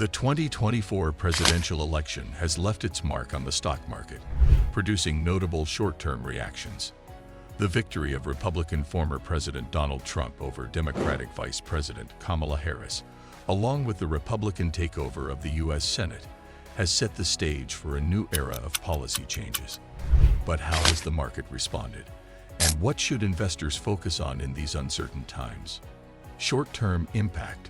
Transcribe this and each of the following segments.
The 2024 presidential election has left its mark on the stock market, producing notable short-term reactions. The victory of Republican former President Donald Trump over Democratic Vice President Kamala Harris, along with the Republican takeover of the U.S. Senate, has set the stage for a new era of policy changes. But how has the market responded? And what should investors focus on in these uncertain times? Short-term impact,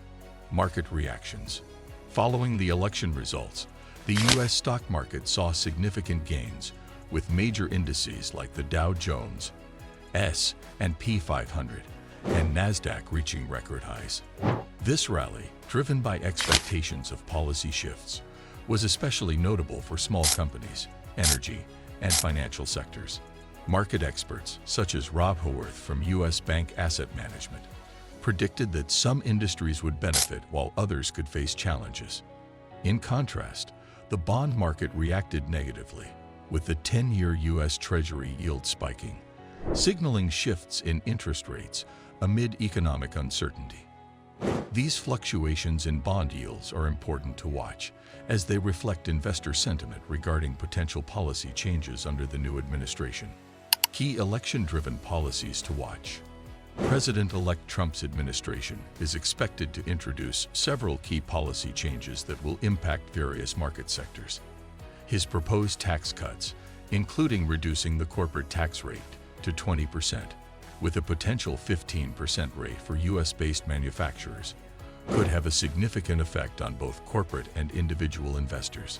market reactions. Following the election results, the U.S. stock market saw significant gains, with major indices like the Dow Jones, S&P 500, and NASDAQ reaching record highs. This rally, driven by expectations of policy shifts, was especially notable for small companies, energy, and financial sectors. Market experts, such as Rob Haworth from U.S. Bank Asset Management, predicted that some industries would benefit while others could face challenges. In contrast, the bond market reacted negatively, with the 10-year U.S. Treasury yield spiking, signaling shifts in interest rates amid economic uncertainty. These fluctuations in bond yields are important to watch, as they reflect investor sentiment regarding potential policy changes under the new administration. Key election-driven policies to watch. President-elect Trump's administration is expected to introduce several key policy changes that will impact various market sectors. His proposed tax cuts, including reducing the corporate tax rate to 20%, with a potential 15% rate for U.S.-based manufacturers, could have a significant effect on both corporate and individual investors.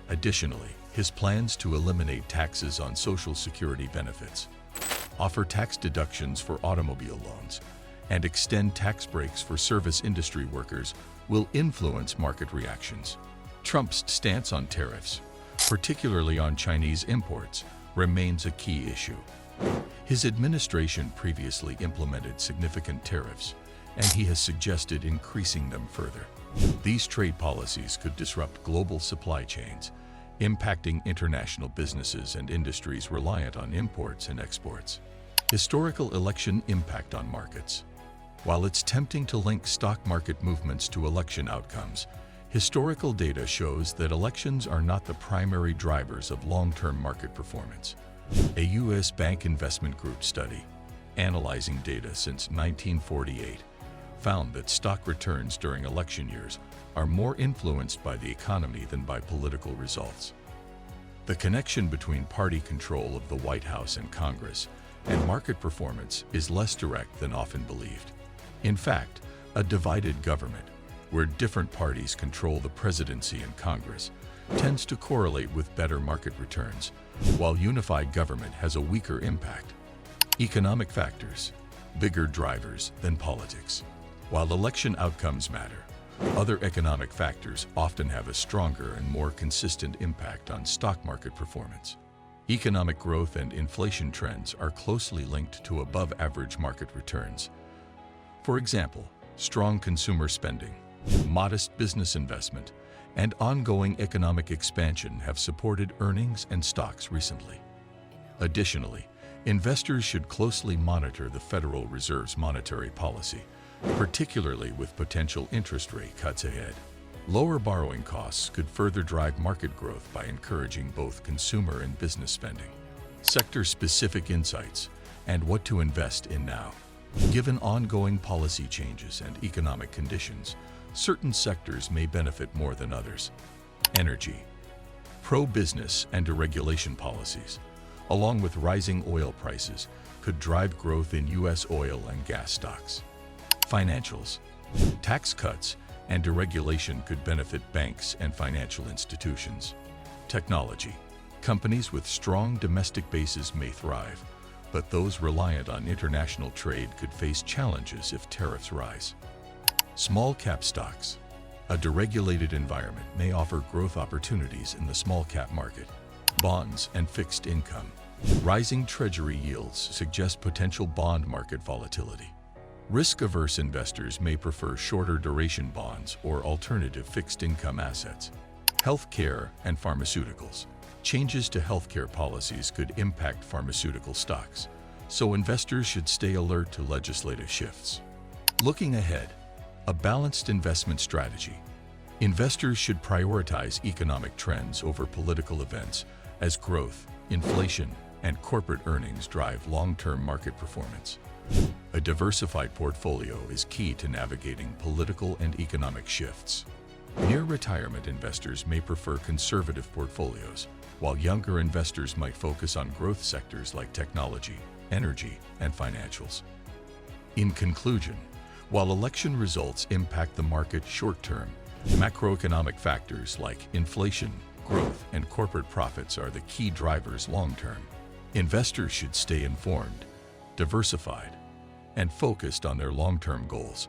Additionally, his plans to eliminate taxes on Social Security benefits, offer tax deductions for automobile loans, and extend tax breaks for service industry workers will influence market reactions. Trump's stance on tariffs, particularly on Chinese imports, remains a key issue. His administration previously implemented significant tariffs, and he has suggested increasing them further. These trade policies could disrupt global supply chains, impacting international businesses and industries reliant on imports and exports. Historical election impact on markets. While it's tempting to link stock market movements to election outcomes, historical data shows that elections are not the primary drivers of long-term market performance. A U.S. Bank Investment Group study, analyzing data since 1948, found that stock returns during election years are more influenced by the economy than by political results. The connection between party control of the White House and Congress and market performance is less direct than often believed. In fact, a divided government, where different parties control the presidency and Congress, tends to correlate with better market returns, while unified government has a weaker impact. Economic factors, bigger drivers than politics. While election outcomes matter, other economic factors often have a stronger and more consistent impact on stock market performance. Economic growth and inflation trends are closely linked to above-average market returns. For example, strong consumer spending, modest business investment, and ongoing economic expansion have supported earnings and stocks recently. Additionally, investors should closely monitor the Federal Reserve's monetary policy, particularly with potential interest rate cuts ahead. Lower borrowing costs could further drive market growth by encouraging both consumer and business spending. Sector-specific insights and what to invest in now. Given ongoing policy changes and economic conditions, certain sectors may benefit more than others. Energy. Pro-business and deregulation policies, along with rising oil prices, could drive growth in U.S. oil and gas stocks. Financials. Tax cuts and deregulation could benefit banks and financial institutions. Technology. Companies with strong domestic bases may thrive, but those reliant on international trade could face challenges if tariffs rise. Small-cap stocks. A deregulated environment may offer growth opportunities in the small-cap market. Bonds and fixed income. Rising Treasury yields suggest potential bond market volatility. Risk-averse investors may prefer shorter-duration bonds or alternative fixed-income assets. Healthcare and pharmaceuticals. Changes to healthcare policies could impact pharmaceutical stocks, so investors should stay alert to legislative shifts. Looking ahead, a balanced investment strategy. Investors should prioritize economic trends over political events as growth, inflation, and corporate earnings drive long-term market performance. A diversified portfolio is key to navigating political and economic shifts. Near-retirement investors may prefer conservative portfolios, while younger investors might focus on growth sectors like technology, energy, and financials. In conclusion, while election results impact the market short-term, macroeconomic factors like inflation, growth, and corporate profits are the key drivers long-term. Investors should stay informed, diversified, and focused on their long-term goals.